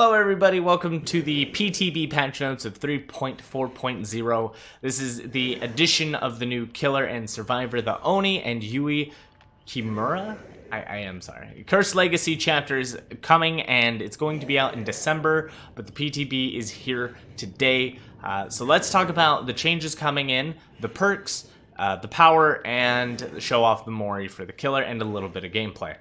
Hello everybody, welcome to the PTB patch notes of 3.4.0. This is the addition of the new killer and survivor, the Oni and Yui Kimura? I am sorry. Cursed Legacy chapter is coming and it's going to be out in December, but the PTB is here today. So let's talk about the changes coming in, the perks, the power, and show off the Mori for the killer and a little bit of gameplay.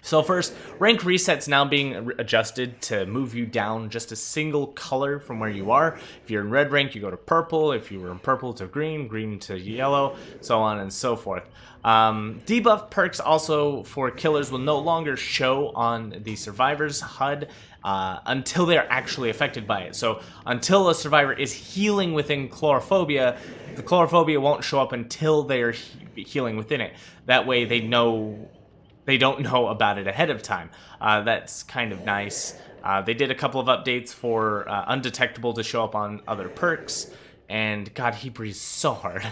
So first, rank reset's now being adjusted to move you down just a single color from where you are. If you're in red rank, you go to purple. If you were in purple to green, green to yellow, so on and so forth. Debuff perks also for killers will no longer show on the survivor's HUD until they're actually affected by it. So until a survivor is healing within chlorophobia, the chlorophobia won't show up until they're healing within it. That way they don't know about it ahead of time. That's kind of nice. They did a couple of updates for undetectable to show up on other perks, and God, he breathes so hard.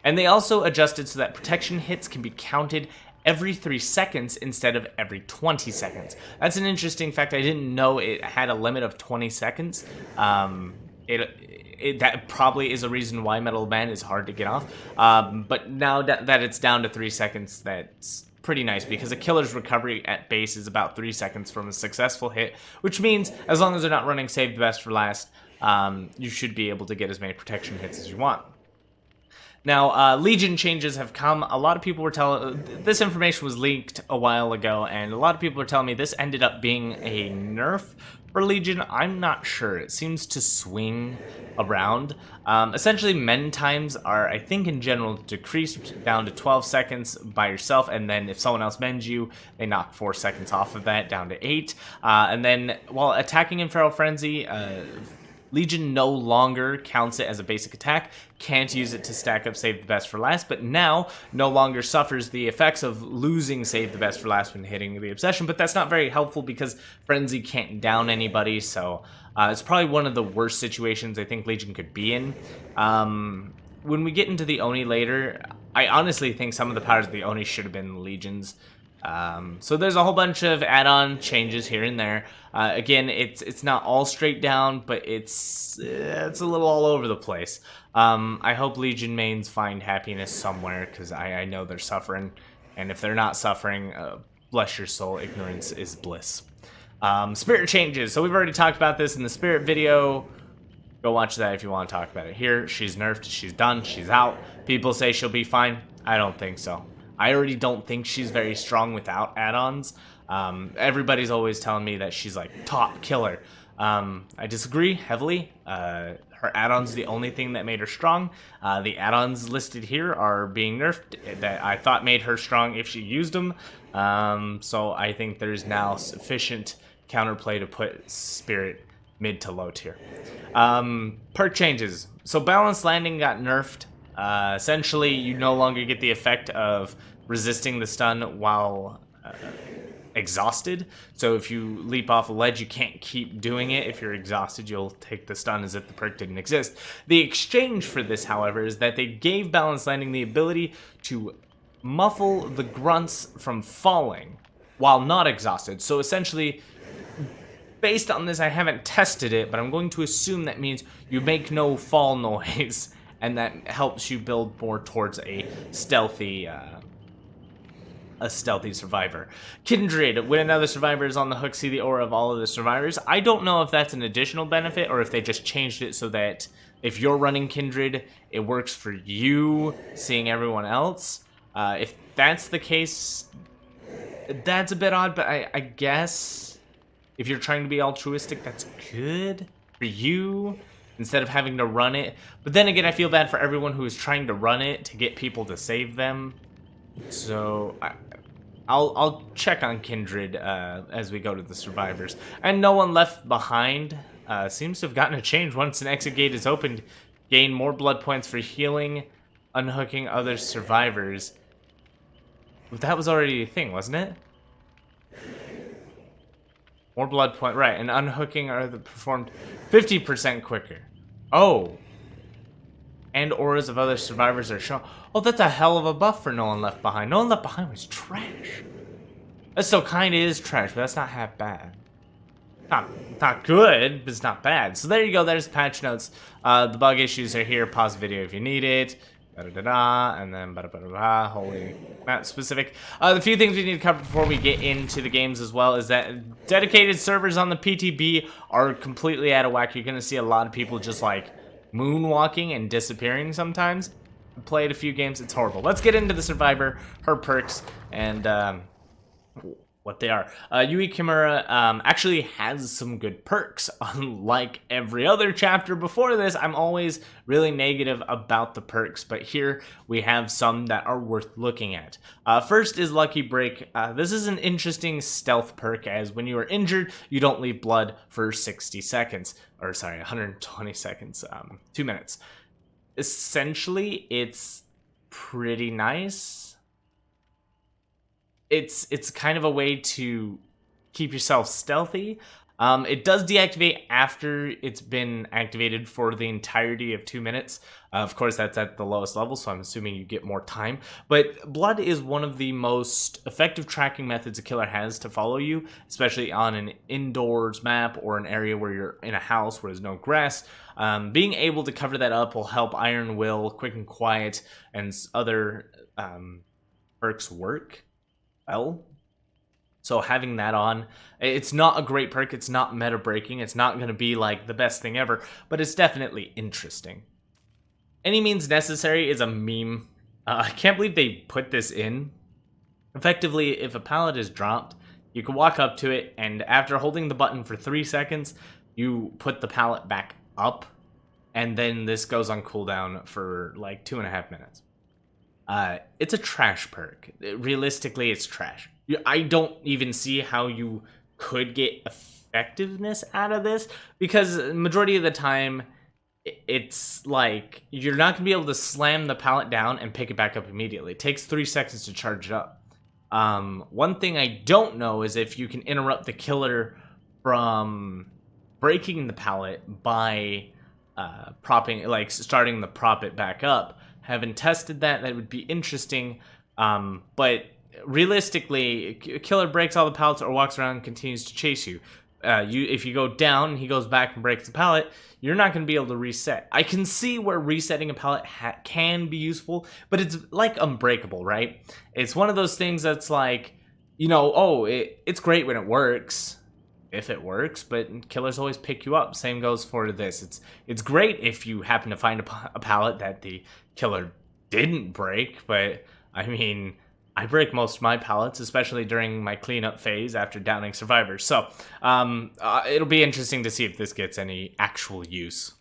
And they also adjusted so that protection hits can be counted every 3 seconds instead of every 20 seconds. That's an interesting fact. I didn't know it had a limit of 20 seconds. That probably is a reason why Metal Band is hard to get off. But now that it's down to 3 seconds, that's pretty nice, because a killer's recovery at base is about 3 seconds from a successful hit, which means as long as they're not running save the best for last, you should be able to get as many protection hits as you want. Now, Legion changes have come. A lot of people were telling, this information was leaked a while ago, and a lot of people are telling me this ended up being a nerf for Legion. I'm not sure. It seems to swing around. Essentially, mend times are, I think in general, decreased down to 12 seconds by yourself, and then if someone else mends you, they knock 4 seconds off of that down to 8. And then while attacking in Feral Frenzy, Legion no longer counts it as a basic attack, can't use it to stack up Save the Best for Last, but now no longer suffers the effects of losing Save the Best for Last when hitting the Obsession, but that's not very helpful because Frenzy can't down anybody, so it's probably one of the worst situations I think Legion could be in. When we get into the Oni later, I honestly think some of the powers of the Oni should have been Legion's. So there's a whole bunch of add-on changes here and there. Again, it's not all straight down, but it's a little all over the place. I hope Legion mains find happiness somewhere, because I know they're suffering, and if they're not suffering, bless your soul, ignorance is bliss. Spirit changes. So we've already talked about this in the Spirit video. Go watch that if you want to talk about it. Here, she's nerfed, she's done, she's out. People say she'll be fine. I don't think so. I already don't think she's very strong without add-ons. Everybody's always telling me that she's like top killer. I disagree heavily. Her add-ons the only thing that made her strong. The add-ons listed here are being nerfed that I thought made her strong if she used them. So I think there's now sufficient counterplay to put Spirit mid to low tier. Perk changes. So Balanced Landing got nerfed. Essentially, you no longer get the effect of resisting the stun while exhausted. So if you leap off a ledge, you can't keep doing it. If you're exhausted, you'll take the stun as if the perk didn't exist. The exchange for this, however, is that they gave Balanced Landing the ability to muffle the grunts from falling while not exhausted. So essentially, based on this, I haven't tested it, but I'm going to assume that means you make no fall noise. And that helps you build more towards a stealthy survivor. Kindred, when another survivor is on the hook, see the aura of all of the survivors. I don't know if that's an additional benefit or if they just changed it so that if you're running Kindred, it works for you seeing everyone else. If that's the case, that's a bit odd, but I guess if you're trying to be altruistic, that's good for you, instead of having to run it. But then again, I feel bad for everyone who is trying to run it to get people to save them. So I'll check on Kindred as we go to the survivors. And No One Left Behind seems to have gotten a change. Once an exit gate is opened, gain more blood points for healing, unhooking other survivors. But that was already a thing, wasn't it? More blood point, right, and unhooking are performed 50% quicker. Oh. And auras of other survivors are shown. Oh, that's a hell of a buff for No One Left Behind. No One Left Behind was trash. That still kind of is trash, but that's not half bad. not not good, but it's not bad. So there you go. There's patch notes. The bug issues are here. Pause the video if you need it. And then holy map specific. The few things we need to cover before we get into the games as well is that dedicated servers on the PTB are completely out of whack. You're gonna see a lot of people just like moonwalking and disappearing sometimes. Played a few games, it's horrible. Let's get into the Survivor, her perks, and what they are. Yui Kimura actually has some good perks. Unlike every other chapter before this, I'm always really negative about the perks, but here we have some that are worth looking at. First is Lucky Break. This is an interesting stealth perk, as when you are injured, you don't leave blood for 60 seconds. Or sorry, 120 seconds, 2 minutes. Essentially, it's pretty nice. It's kind of a way to keep yourself stealthy. It does deactivate after it's been activated for the entirety of 2 minutes. Of course, that's at the lowest level, so I'm assuming you get more time. But blood is one of the most effective tracking methods a killer has to follow you, especially on an indoors map or an area where you're in a house where there's no grass. Being able to cover that up will help Iron Will, Quick and Quiet, and other perks work well. So having that on, it's not a great perk, it's not meta breaking, it's not going to be like the best thing ever, but it's definitely interesting. Any Means Necessary is a meme. I can't believe they put this in. Effectively, if a pallet is dropped, you can walk up to it, and after holding the button for 3 seconds, you put the pallet back up, and then this goes on cooldown for like 2.5 minutes. It's a trash perk. Realistically, it's trash. I don't even see how you could get effectiveness out of this, because majority of the time, it's like you're not going to be able to slam the pallet down and pick it back up immediately. It takes 3 seconds to charge it up. One thing I don't know is if you can interrupt the killer from breaking the pallet by starting the prop it back up. Haven't tested that. That would be interesting. But realistically, a killer breaks all the pallets or walks around and continues to chase you. If you go down and he goes back and breaks the pallet, you're not going to be able to reset. I can see where resetting a pallet can be useful, but it's like Unbreakable, right? It's one of those things that's like, you know, it's great when it works, if it works, but killers always pick you up. Same goes for this. It's great if you happen to find a pallet that the killer didn't break, but I mean, I break most of my pallets, especially during my cleanup phase after downing survivors. So it'll be interesting to see if this gets any actual use.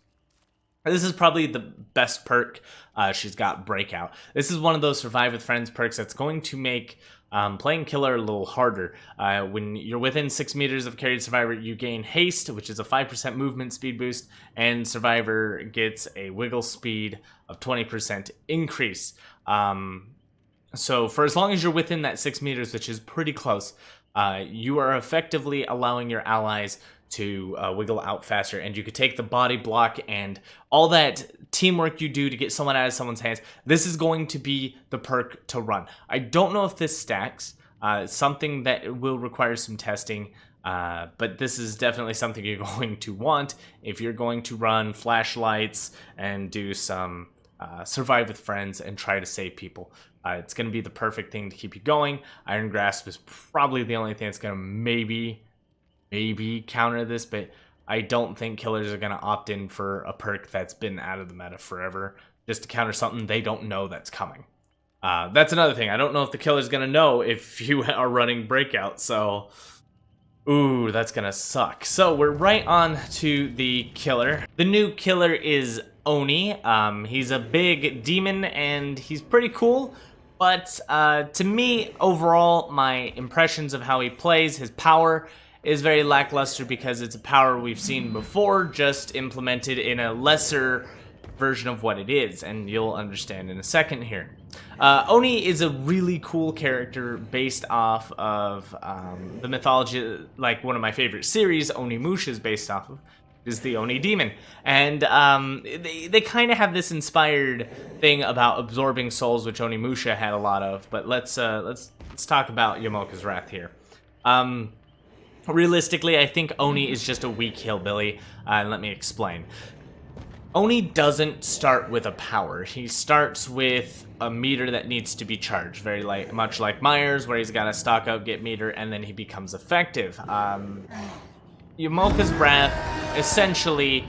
This is probably the best perk she's got, Breakout. This is one of those Survive with Friends perks that's going to make playing killer a little harder. When you're within 6 meters of carried survivor, you gain haste, which is a 5% movement speed boost, and survivor gets a wiggle speed of 20% increase. So for as long as you're within that 6 meters, which is pretty close, you are effectively allowing your allies to wiggle out faster, and you could take the body block and all that teamwork you do to get someone out of someone's hands. This is going to be the perk to run. I don't know if this stacks. It's something that will require some testing, but this is definitely something you're going to want if you're going to run flashlights and do some Survive with Friends and try to save people. It's going to be the perfect thing to keep you going. Iron Grasp is probably the only thing that's going to maybe counter this, but I don't think killers are going to opt in for a perk that's been out of the meta forever just to counter something they don't know that's coming. That's another thing. I don't know if the killer's going to know if you are running Breakout, so ooh, that's going to suck. So we're right on to the killer. The new killer is Oni. He's a big demon and he's pretty cool, but to me, overall, my impressions of how he plays, his power is very lackluster because it's a power we've seen before, just implemented in a lesser version of what it is, and you'll understand in a second here. Oni is a really cool character based off of the mythology, like one of my favorite series, Onimusha is based off of, is the Oni demon. And they kind of have this inspired thing about absorbing souls, which Onimusha had a lot of, but let's talk about Yamoka's Wrath here. Realistically, I think Oni is just a weak hillbilly. Let me explain. Oni doesn't start with a power. He starts with a meter that needs to be charged, much like Myers, where he's got to stock up, get meter, and then he becomes effective. Yamilka's Wrath, essentially,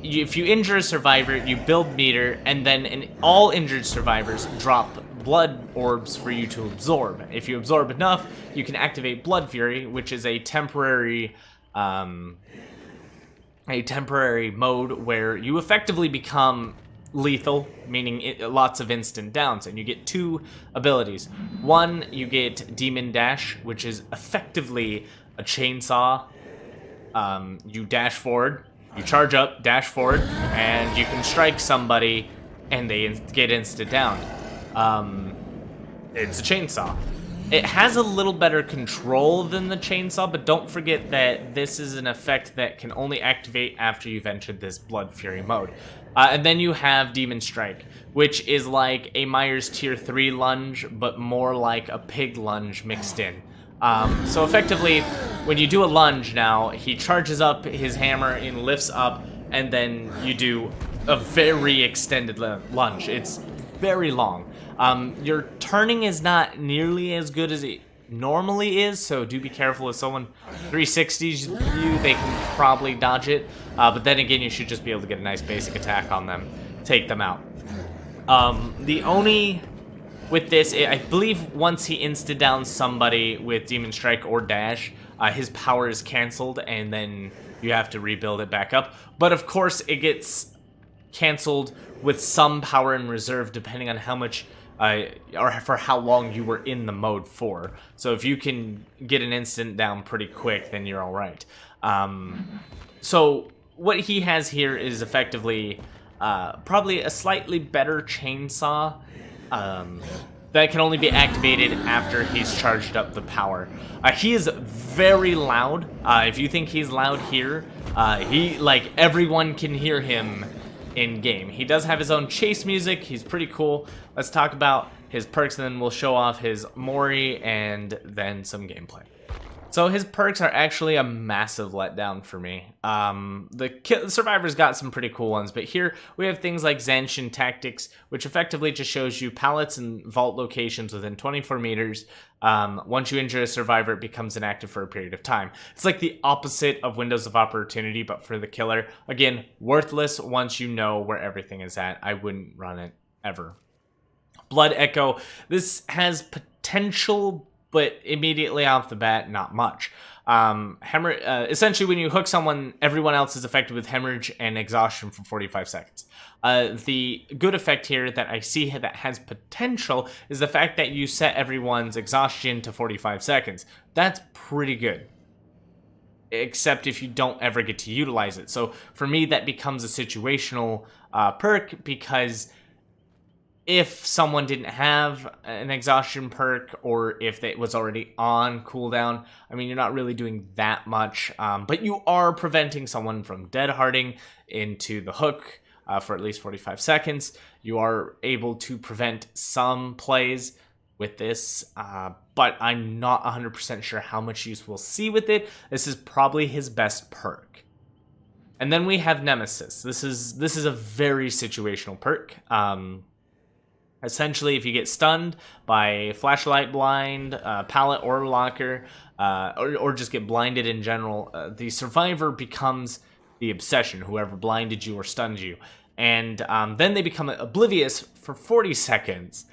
if you injure a survivor, you build meter, and then all injured survivors drop blood orbs for you to absorb. If you absorb enough, you can activate Blood Fury, which is a temporary mode where you effectively become lethal, meaning lots of instant downs, and you get 2 abilities. One, you get Demon Dash, which is effectively a chainsaw. You dash forward, you charge up, dash forward, and you can strike somebody and they get instant down. It's a chainsaw. It has a little better control than the chainsaw, but don't forget that this is an effect that can only activate after you've entered this Blood Fury mode. And then you have Demon Strike, which is like a Myers Tier 3 lunge, but more like a pig lunge mixed in. So effectively, when you do a lunge now, he charges up his hammer and lifts up, and then you do a very extended lunge. It's very long. Your turning is not nearly as good as it normally is, so do be careful. If someone 360s you, they can probably dodge it, but then again, you should just be able to get a nice basic attack on them, take them out. The Oni with this, I believe once he insta-downs somebody with Demon Strike or Dash, his power is canceled, and then you have to rebuild it back up. But of course, it gets canceled with some power in reserve, depending on how much or for how long you were in the mode for. So if you can get an instant down pretty quick, then you're all right. So what he has here is effectively probably a slightly better chainsaw that can only be activated after he's charged up the power. He is very loud. If you think he's loud here, everyone can hear him in game. He does have his own chase music. He's pretty cool. Let's talk about his perks, and then we'll show off his Mori and then some gameplay. So his perks are actually a massive letdown for me. The survivors got some pretty cool ones, but here we have things like Zanshin Tactics, which effectively just shows you pallets and vault locations within 24 meters. Once you injure a survivor, it becomes inactive for a period of time. It's like the opposite of Windows of Opportunity, but for the killer. Again, worthless once you know where everything is at. I wouldn't run it ever. Blood Echo. This has potential, but immediately off the bat, not much. Essentially, when you hook someone, everyone else is affected with hemorrhage and exhaustion for 45 seconds. The good effect here that I see that has potential is the fact that you set everyone's exhaustion to 45 seconds. That's pretty good, except if you don't ever get to utilize it. So for me, that becomes a situational perk, because if someone didn't have an exhaustion perk, or if it was already on cooldown, I mean, you're not really doing that much, but you are preventing someone from dead-harding into the hook for at least 45 seconds. You are able to prevent some plays with this, but I'm not 100% sure how much use we'll see with it. This is probably his best perk. And then we have Nemesis. This is a very situational perk. Essentially, if you get stunned by flashlight blind, pallet or locker, or just get blinded in general, the survivor becomes the obsession, whoever blinded you or stunned you. And then they become oblivious for 40 seconds.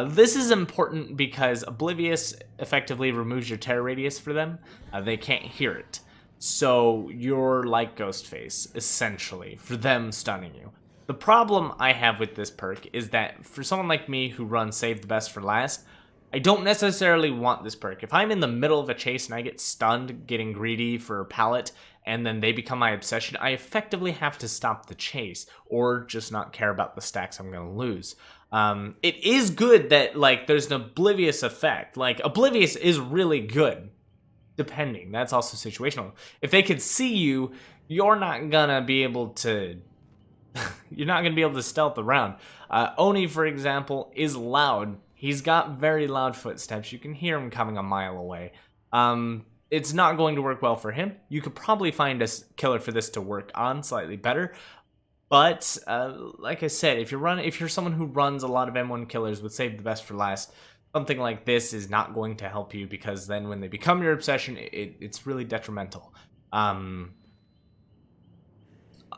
This is important because oblivious effectively removes your terror radius for them. They can't hear it. So you're like Ghostface, essentially, for them stunning you. The problem I have with this perk is that for someone like me who runs Save the Best for Last, I don't necessarily want this perk. If I'm in the middle of a chase and I get stunned getting greedy for a pallet, and then they become my obsession, I effectively have to stop the chase, or just not care about the stacks I'm going to lose. It is good that, like, there's an Oblivious effect. Like, Oblivious is really good, depending. That's also situational. If they could see you, you're not going to be able to... You're not going to be able to stealth around. Oni, for example, is loud. He's got very loud footsteps. You can hear him coming a mile away. it's not going to work well for him. You could probably find a killer for this to work on slightly better. But like I said, if you're someone who runs a lot of M1 killers with save the best for last, something like this is not going to help you, because then when they become your obsession, it's really detrimental.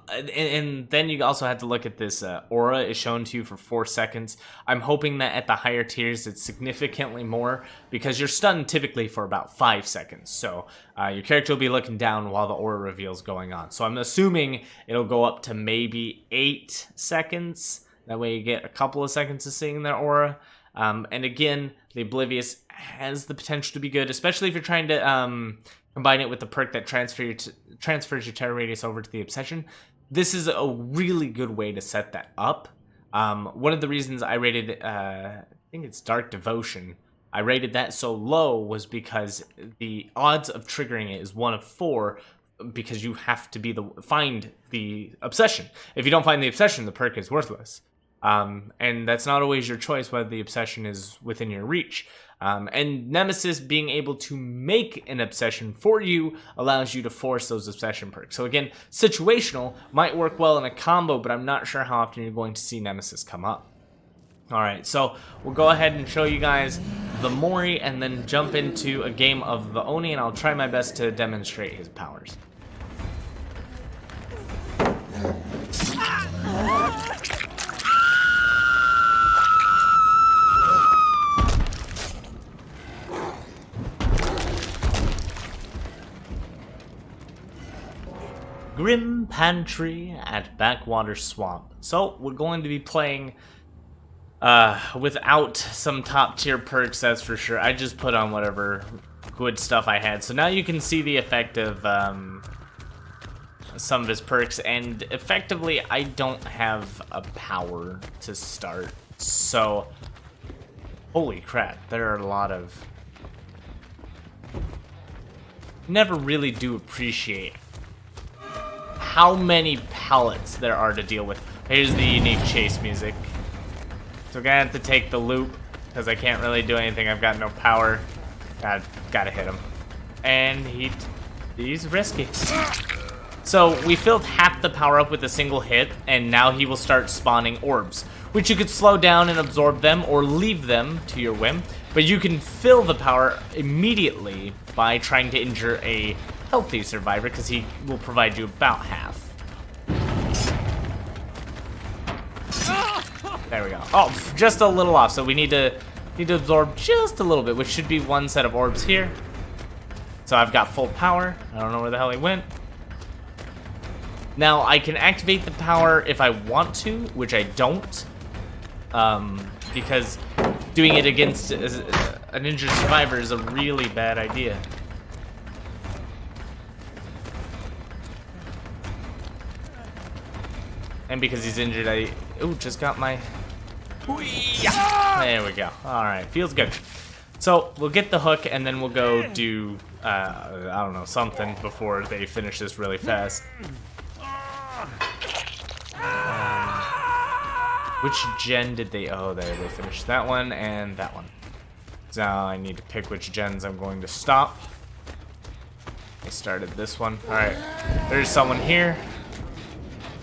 And then you also have to look at this aura is shown to you for 4 seconds. I'm hoping that at the higher tiers it's significantly more, because you're stunned typically for about 5 seconds. So your character will be looking down while the aura reveal is going on. So I'm assuming it'll go up to maybe 8 seconds. That way you get a couple of seconds of seeing their aura. And again, the Oblivious has the potential to be good, especially if you're trying to combine it with the perk that transfers your terror radius over to the obsession. This is a really good way to set that up. One of the reasons I rated, I think it's Dark Devotion, I rated that so low was because the odds of triggering it is 1 of 4, because you have to find the obsession. If you don't find the obsession, the perk is worthless. And that's not always your choice whether the obsession is within your reach. And Nemesis being able to make an obsession for you allows you to force those obsession perks. So again, situational might work well in a combo, but I'm not sure how often you're going to see Nemesis come up. Alright, so we'll go ahead and show you guys the Mori and then jump into a game of the Oni, and I'll try my best to demonstrate his powers. Grim Pantry at Backwater Swamp. So we're going to be playing without some top tier perks, that's for sure. I just put on whatever good stuff I had. So now you can see the effect of some of his perks, and effectively I don't have a power to start. So holy crap, there are a lot of... Never really do appreciate how many pallets there are to deal with. Here's the unique chase music. So we're gonna have to take the loop, because I can't really do anything. I've got no power. Gotta hit him. And he's risky. So we filled half the power up with a single hit, and now he will start spawning orbs, which you could slow down and absorb them or leave them to your whim. But you can fill the power immediately by trying to injure a healthy survivor, because he will provide you about half. There we go. Oh, just a little off, so we need to absorb just a little bit, which should be 1 set of orbs here. So I've got full power. I don't know where the hell he went. Now I can activate the power if I want to, which I don't, because doing it against an injured survivor is a really bad idea. And because he's injured, I just got my... There we go. Alright, feels good. So, we'll get the hook, and then we'll go do, I don't know, something before they finish this really fast. Which gen did they... Oh, there, they finished that one and that one. So now I need to pick which gens I'm going to stop. They started this one. Alright, there's someone here.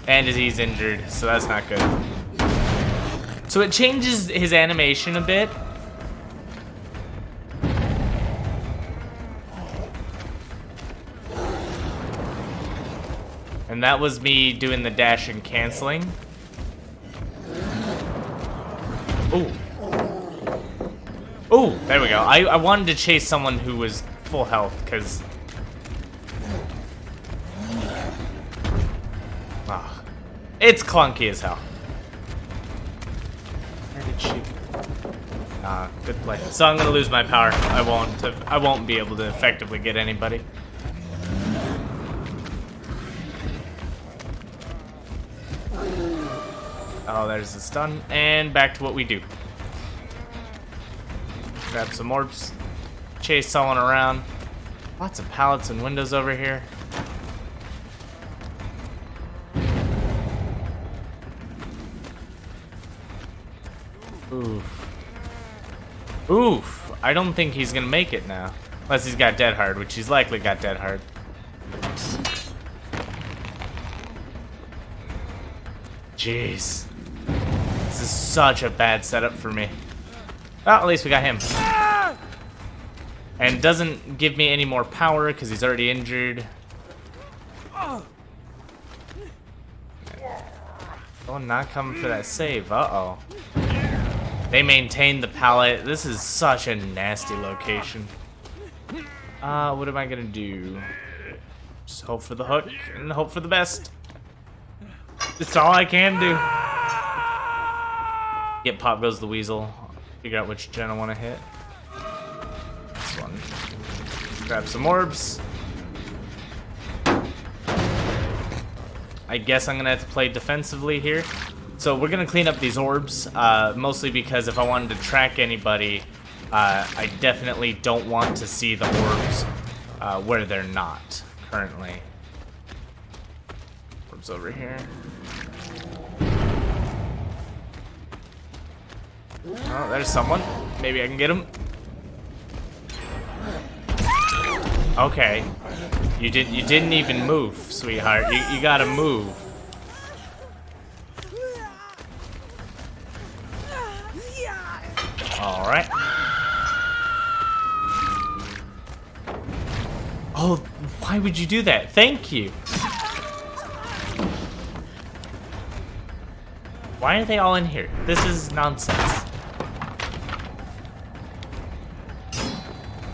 And he's injured, so that's not good. So it changes his animation a bit. And that was me doing the dash and canceling. Ooh. Ooh, there we go. I wanted to chase someone who was full health, because... It's clunky as hell. Where did she? Good play. So I'm gonna lose my power. I won't be able to effectively get anybody. Oh, there's the stun, and back to what we do. Grab some orbs, chase someone around. Lots of pallets and windows over here. Oof. Oof. I don't think he's gonna make it now. Unless he's got dead hard, which he's likely got dead hard. Jeez. This is such a bad setup for me. Well, at least we got him. And doesn't give me any more power because he's already injured. Oh, not coming for that save. Uh-oh. They maintain the pallet. This is such a nasty location. What am I gonna do? Just hope for the hook and hope for the best. That's all I can do. Get Pop Goes the Weasel. Figure out which gen I want to hit. This one. Grab some orbs. I guess I'm gonna have to play defensively here. So we're gonna clean up these orbs, mostly because if I wanted to track anybody, I definitely don't want to see the orbs where they're not currently. Orbs over here. Oh, there's someone. Maybe I can get him. Okay. You didn't even move, sweetheart. You gotta move. Alright. Oh, why would you do that? Thank you. Why are they all in here? This is nonsense.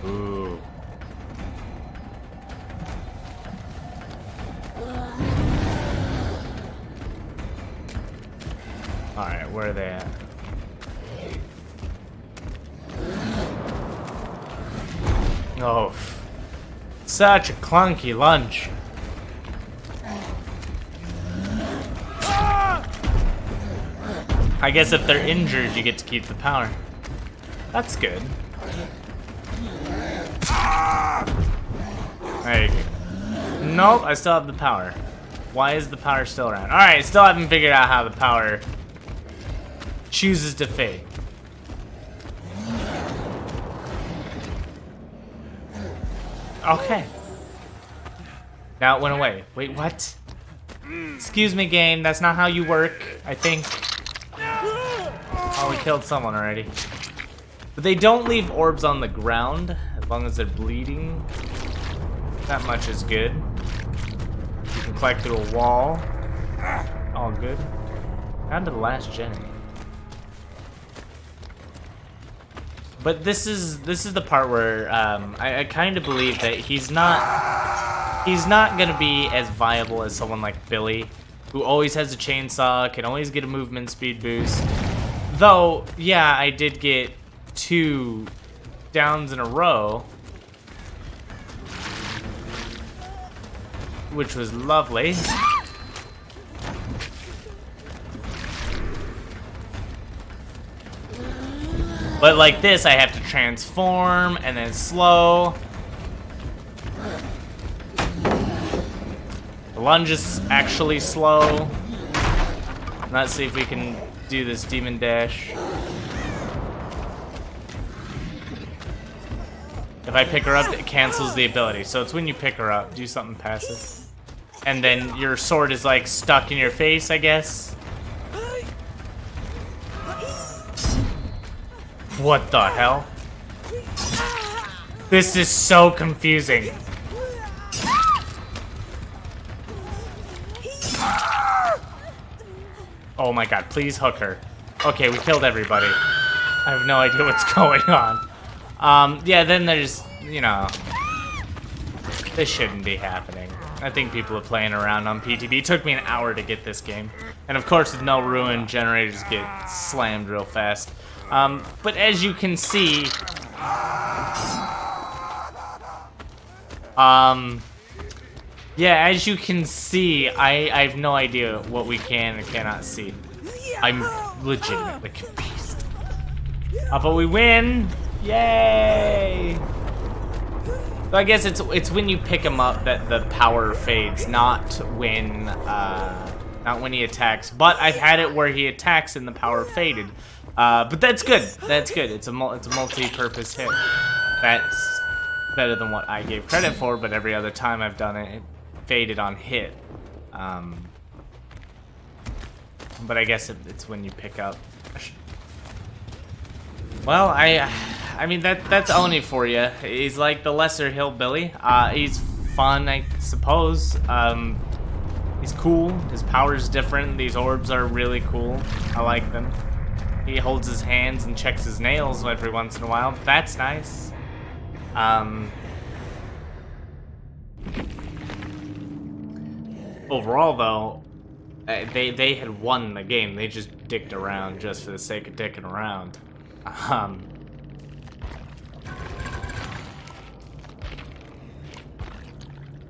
Ooh. Alright, where are they at? Oh, such a clunky lunge. I guess if they're injured, you get to keep the power. That's good. There you go. Nope, I still have the power. Why is the power still around? Alright, still haven't figured out how the power chooses to fade. Okay. Now it went away. Wait, what? Excuse me, game. That's not how you work, I think. Oh, we killed someone already. But they don't leave orbs on the ground as long as they're bleeding. That much is good. You can collect through a wall. All good. Down to the last gen. But this is the part where I kind of believe that he's not gonna be as viable as someone like Billy, who always has a chainsaw, can always get a movement speed boost. Though, yeah, I did get 2 downs in a row, which was lovely. But like this, I have to transform and then slow. The lunge is actually slow. Let's see if we can do this demon dash. If I pick her up, it cancels the ability. So it's when you pick her up, do something passive. And then your sword is like stuck in your face, I guess. What the hell? This is so confusing. Oh my god, please hook her. Okay, we killed everybody. I have no idea what's going on. Yeah, then there's, you know, this shouldn't be happening. I think people are playing around on PTB. It took me an hour to get this game. And of course, with no ruin, generators get slammed real fast. But as you can see, yeah, as you can see, I have no idea what we can and cannot see. I'm legitimately confused. But we win! Yay! So I guess it's when you pick him up that the power fades, not when he attacks. But I've had it where he attacks and the power faded. But that's good. That's good. It's a multi-purpose hit. better than what I gave credit for, but every other time I've done it, it faded on hit. But I guess it's when you pick up. Well, I mean that's Oni for you. He's like the lesser hillbilly. He's fun, I suppose. He's cool. His power's different. These orbs are really cool. I like them. He holds his hands and checks his nails every once in a while. That's nice. Overall, though, they had won the game. They just dicked around just for the sake of dicking around.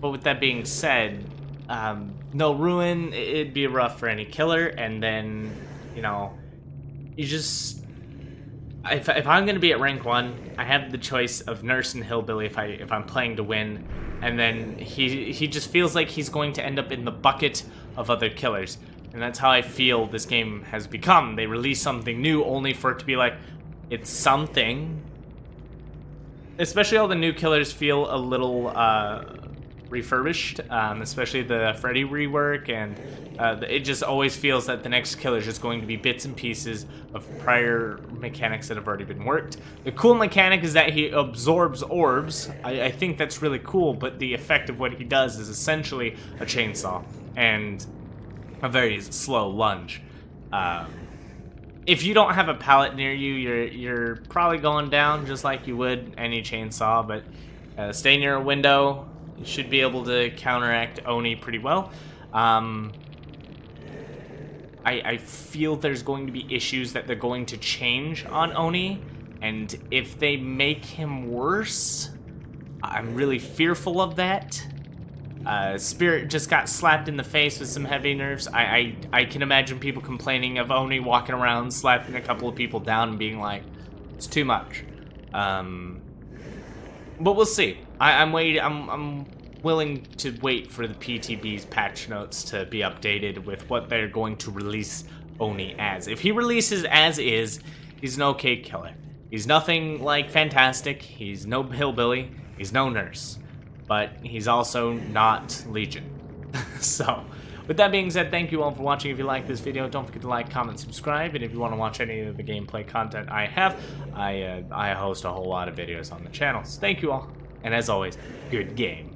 But with that being said, no ruin, it'd be rough for any killer, and then, you know, you just... If I'm gonna be at rank 1, I have the choice of Nurse and Hillbilly if I'm playing to win, and then he just feels like he's going to end up in the bucket of other killers, and that's how I feel this game has become. They release something new only for it to be like, it's something. Especially all the new killers feel a little refurbished, especially the Freddy rework, and it just always feels that the next killer is just going to be bits and pieces of prior mechanics that have already been worked. The cool mechanic is that he absorbs orbs. I think that's really cool, but the effect of what he does is essentially a chainsaw and a very slow lunge. If you don't have a pallet near you, you're probably going down just like you would any chainsaw, but stay near a window. You should be able to counteract Oni pretty well. I feel there's going to be issues that they're going to change on Oni, and if they make him worse, I'm really fearful of that. Spirit just got slapped in the face with some heavy nerfs. I can imagine people complaining of Oni walking around, slapping a couple of people down and being like, it's too much. But we'll see. I'm willing to wait for the PTB's patch notes to be updated with what they're going to release Oni as. If he releases as is, he's an okay killer. He's nothing like fantastic. He's no hillbilly. He's no nurse. But he's also not Legion. So, with that being said, thank you all for watching. If you like this video, don't forget to like, comment, subscribe, and if you want to watch any of the gameplay content I have, I host a whole lot of videos on the channel. So thank you all, and as always, good game.